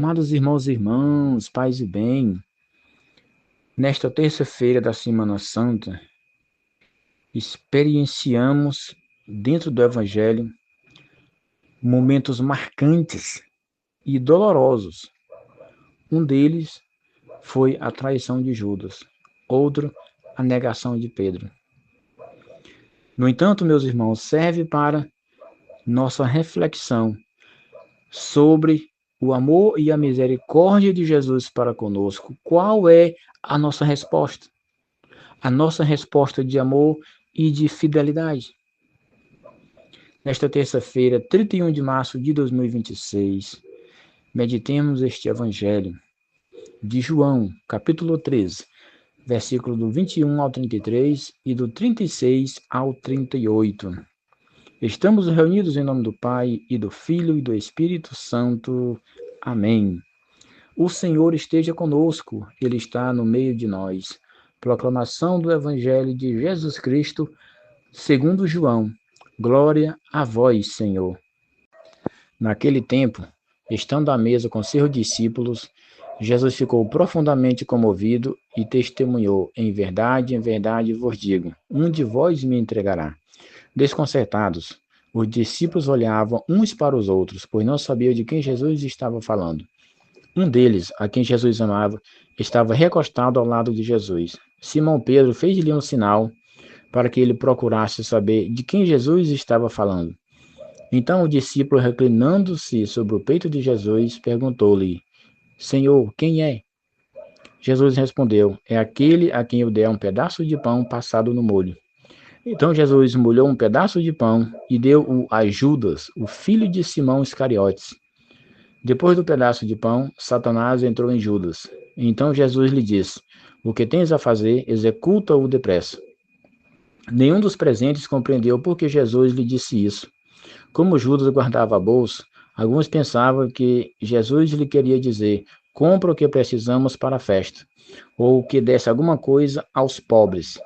Amados irmãos e irmãs, paz e bem, nesta terça-feira da Semana Santa, experienciamos dentro do Evangelho momentos marcantes e dolorosos. Um deles foi a traição de Judas, outro, a negação de Pedro. No entanto, meus irmãos, serve para nossa reflexão sobre o amor e a misericórdia de Jesus para conosco. Qual é a nossa resposta? A nossa resposta de amor e de fidelidade. Nesta terça-feira, 31 de março de 2026, meditemos este Evangelho de João, capítulo 13, versículo do 21 ao 33 e do 36 ao 38. Estamos reunidos em nome do Pai, e do Filho, e do Espírito Santo. Amém. O Senhor esteja conosco, Ele está no meio de nós. Proclamação do Evangelho de Jesus Cristo, segundo João. Glória a vós, Senhor. Naquele tempo, estando à mesa com seus discípulos, Jesus ficou profundamente comovido e testemunhou: em verdade vos digo, um de vós me entregará. Desconcertados, os discípulos olhavam uns para os outros, pois não sabiam de quem Jesus estava falando. Um deles, a quem Jesus amava, estava recostado ao lado de Jesus. Simão Pedro fez-lhe um sinal para que ele procurasse saber de quem Jesus estava falando. Então o discípulo, reclinando-se sobre o peito de Jesus, perguntou-lhe: Senhor, quem é? Jesus respondeu: é aquele a quem eu der um pedaço de pão passado no molho. Então Jesus molhou um pedaço de pão e deu-o a Judas, o filho de Simão Iscariotes. Depois do pedaço de pão, Satanás entrou em Judas. Então Jesus lhe disse: o que tens a fazer, executa-o depressa. Nenhum dos presentes compreendeu por que Jesus lhe disse isso. Como Judas guardava a bolsa, alguns pensavam que Jesus lhe queria dizer: compra o que precisamos para a festa, ou que desse alguma coisa aos pobres.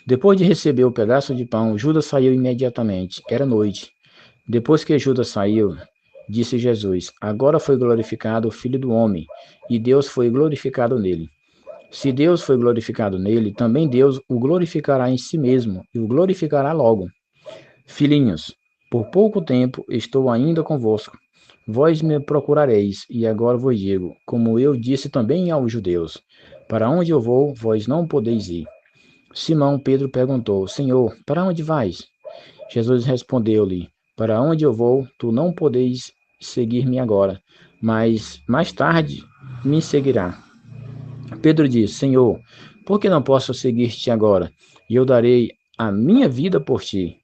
Depois de receber o pedaço de pão, Judas saiu imediatamente. Era noite. Depois que Judas saiu, disse Jesus: agora foi glorificado o Filho do Homem, e Deus foi glorificado nele. Se Deus foi glorificado nele, também Deus o glorificará em si mesmo, e o glorificará logo. Filhinhos, por pouco tempo estou ainda convosco. Vós me procurareis, e agora vos digo, como eu disse também aos judeus: para onde eu vou, vós não podeis ir. Simão Pedro perguntou: Senhor, para onde vais? Jesus respondeu-lhe: para onde eu vou, tu não podeis seguir-me agora, mas mais tarde me seguirá. Pedro disse: Senhor, por que não posso seguir-te agora? E eu darei a minha vida por ti.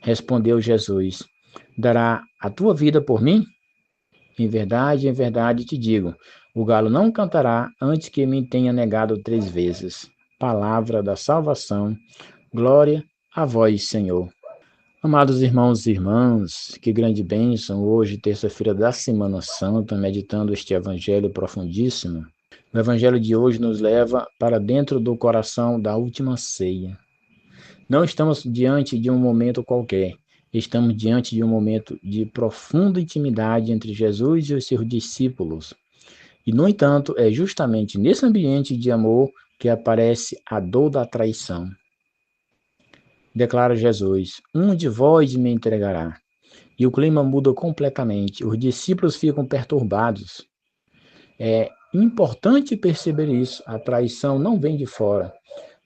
Respondeu Jesus: dará a tua vida por mim? Em verdade te digo, o galo não cantará antes que me tenha negado 3 vezes. Palavra da salvação. Glória a vós, Senhor. Amados irmãos e irmãs, que grande bênção hoje, terça-feira da Semana Santa, meditando este evangelho profundíssimo. O evangelho de hoje nos leva para dentro do coração da última ceia. Não estamos diante de um momento qualquer, estamos diante de um momento de profunda intimidade entre Jesus e os seus discípulos. E, no entanto, é justamente nesse ambiente de amor que aparece a dor da traição. Declara Jesus: um de vós me entregará. E o clima muda completamente. Os discípulos ficam perturbados. É importante perceber isso. A traição não vem de fora,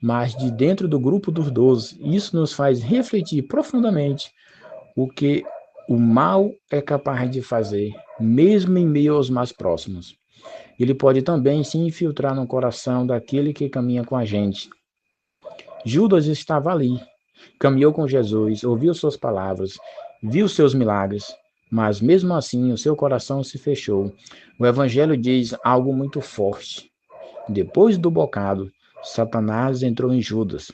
mas de dentro do grupo dos 12. Isso nos faz refletir profundamente o que o mal é capaz de fazer, mesmo em meio aos mais próximos. Ele pode também se infiltrar no coração daquele que caminha com a gente. Judas estava ali, caminhou com Jesus, ouviu suas palavras, viu seus milagres, mas mesmo assim o seu coração se fechou. O Evangelho diz algo muito forte. Depois do bocado, Satanás entrou em Judas.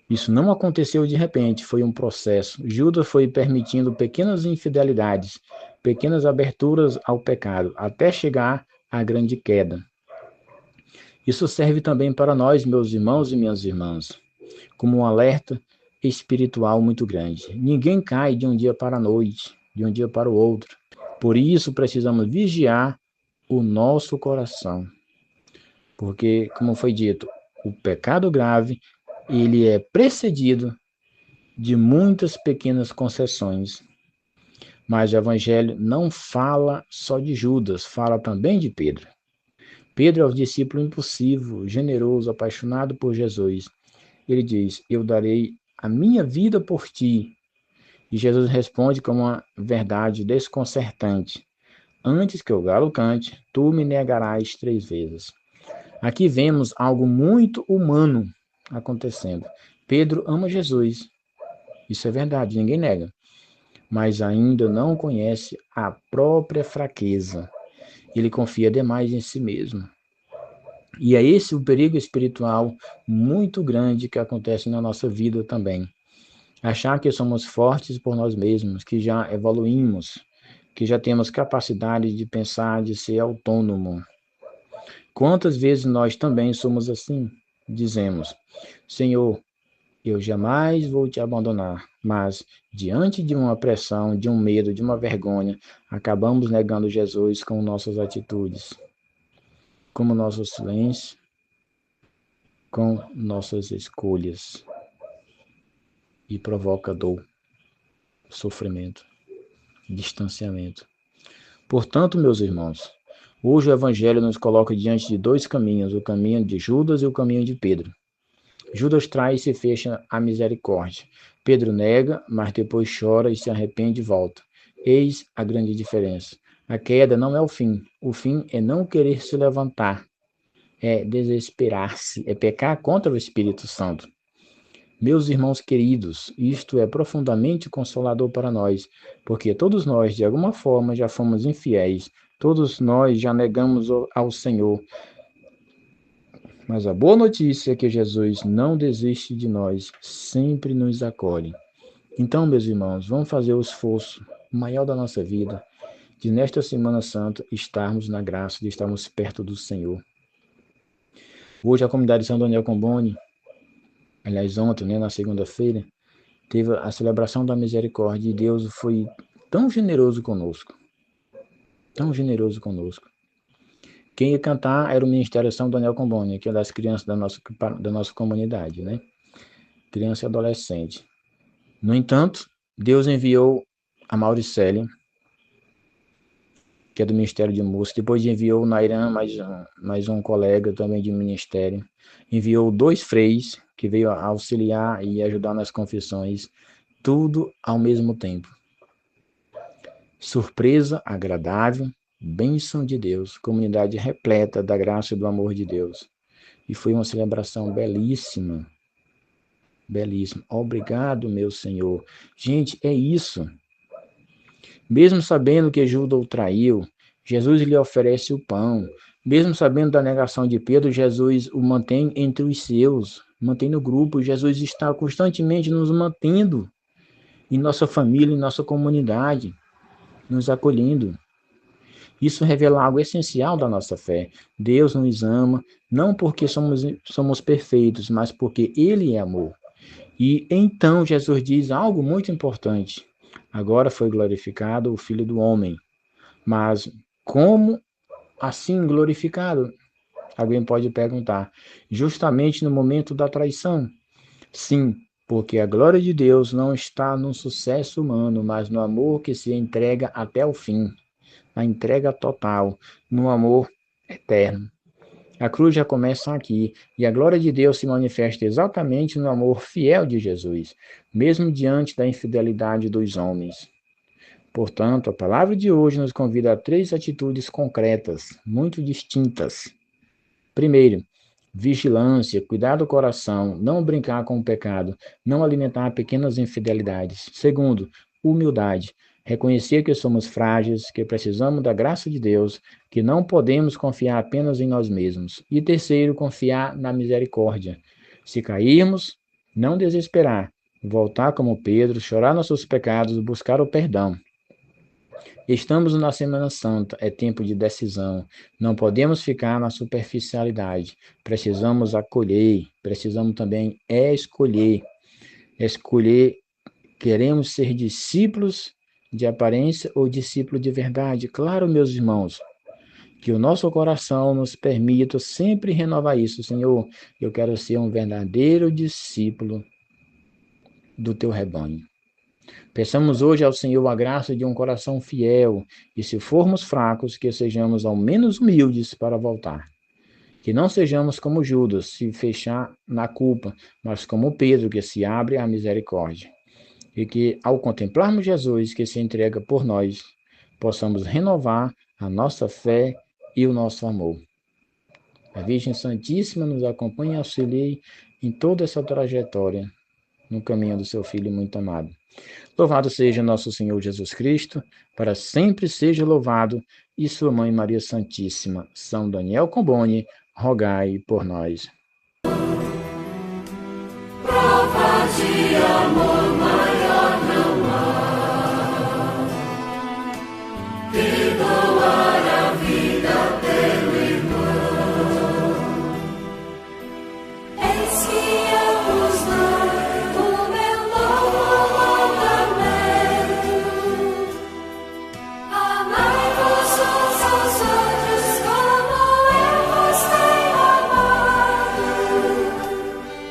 Isso não aconteceu de repente, foi um processo. Judas foi permitindo pequenas infidelidades, pequenas aberturas ao pecado, até chegar à grande queda. Isso serve também para nós, meus irmãos e minhas irmãs, como um alerta espiritual muito grande. Ninguém cai de um dia para a noite, de um dia para o outro. Por isso precisamos vigiar o nosso coração. Porque, como foi dito, o pecado grave, ele é precedido de muitas pequenas concessões. Mas o Evangelho não fala só de Judas, fala também de Pedro. Pedro é o discípulo impulsivo, generoso, apaixonado por Jesus. Ele diz: Eu darei a minha vida por ti. E Jesus responde com uma verdade desconcertante: Antes que o galo cante, tu me negarás 3 vezes. Aqui vemos algo muito humano acontecendo. Pedro ama Jesus. Isso é verdade, ninguém nega. Mas ainda não conhece a própria fraqueza. Ele confia demais em si mesmo. E é esse o perigo espiritual muito grande que acontece na nossa vida também. Achar que somos fortes por nós mesmos, que já evoluímos, que já temos capacidade de pensar, de ser autônomo. Quantas vezes nós também somos assim? Dizemos: Senhor, eu jamais vou te abandonar, mas diante de uma pressão, de um medo, de uma vergonha, acabamos negando Jesus com nossas atitudes, com o nosso silêncio, com nossas escolhas, e provoca dor, sofrimento, distanciamento. Portanto, meus irmãos, hoje o Evangelho nos coloca diante de 2 caminhos, o caminho de Judas e o caminho de Pedro. Judas trai e se fecha à misericórdia. Pedro nega, mas depois chora e se arrepende e volta. Eis a grande diferença. A queda não é o fim. O fim é não querer se levantar, é desesperar-se, é pecar contra o Espírito Santo. Meus irmãos queridos, isto é profundamente consolador para nós, porque todos nós, de alguma forma, já fomos infiéis, todos nós já negamos ao Senhor. Mas a boa notícia é que Jesus não desiste de nós, sempre nos acolhe. Então, meus irmãos, vamos fazer o esforço maior da nossa vida, de nesta Semana Santa estarmos na graça, de estarmos perto do Senhor. Hoje a comunidade de São Daniel Comboni, aliás ontem, na segunda-feira, teve a celebração da misericórdia e Deus foi tão generoso conosco, tão generoso conosco. Quem ia cantar era o Ministério São Daniel Comboni, que é das crianças da nossa comunidade, né? Criança e adolescente. No entanto, Deus enviou a Mauricélia, que é do Ministério de Música, depois enviou o Nairan, mais um colega também de ministério, enviou 2 freis, que veio auxiliar e ajudar nas confissões, tudo ao mesmo tempo. Surpresa agradável, bênção de Deus, comunidade repleta da graça e do amor de Deus. E foi uma celebração belíssima, belíssima. Obrigado, meu Senhor. Gente, é isso. Mesmo sabendo que Judas o traiu, Jesus lhe oferece o pão. Mesmo sabendo da negação de Pedro, Jesus o mantém entre os seus, mantém no grupo. Jesus está constantemente nos mantendo em nossa família, em nossa comunidade, nos acolhendo. Isso revela algo essencial da nossa fé. Deus nos ama, não porque somos perfeitos, mas porque Ele é amor. E então Jesus diz algo muito importante. Agora foi glorificado o Filho do Homem. Mas como assim glorificado? Alguém pode perguntar. Justamente no momento da traição. Sim, porque a glória de Deus não está no sucesso humano, mas no amor que se entrega até o fim, na entrega total, no amor eterno. A cruz já começa aqui, e a glória de Deus se manifesta exatamente no amor fiel de Jesus, mesmo diante da infidelidade dos homens. Portanto, a palavra de hoje nos convida a 3 atitudes concretas, muito distintas. Primeiro, vigilância, cuidar do coração, não brincar com o pecado, não alimentar pequenas infidelidades. Segundo, humildade, reconhecer que somos frágeis, que precisamos da graça de Deus, que não podemos confiar apenas em nós mesmos. E terceiro, confiar na misericórdia. Se cairmos, não desesperar, voltar como Pedro, chorar nossos pecados, buscar o perdão. Estamos na Semana Santa, é tempo de decisão. Não podemos ficar na superficialidade. Precisamos acolher, precisamos também escolher. Escolher, queremos ser discípulos de aparência ou discípulo de verdade? Claro, meus irmãos. Que o nosso coração nos permita sempre renovar isso. Senhor, eu quero ser um verdadeiro discípulo do teu rebanho. Peçamos hoje ao Senhor a graça de um coração fiel, e se formos fracos, que sejamos ao menos humildes para voltar. Que não sejamos como Judas, se fechar na culpa, mas como Pedro, que se abre à misericórdia. E que, ao contemplarmos Jesus, que se entrega por nós, possamos renovar a nossa fé e o nosso amor. A Virgem Santíssima nos acompanhe e auxilie em toda essa trajetória, no caminho do seu Filho muito amado. Louvado seja nosso Senhor Jesus Cristo, para sempre seja louvado, e sua Mãe Maria Santíssima, São Daniel Comboni, rogai por nós. Prova de amor.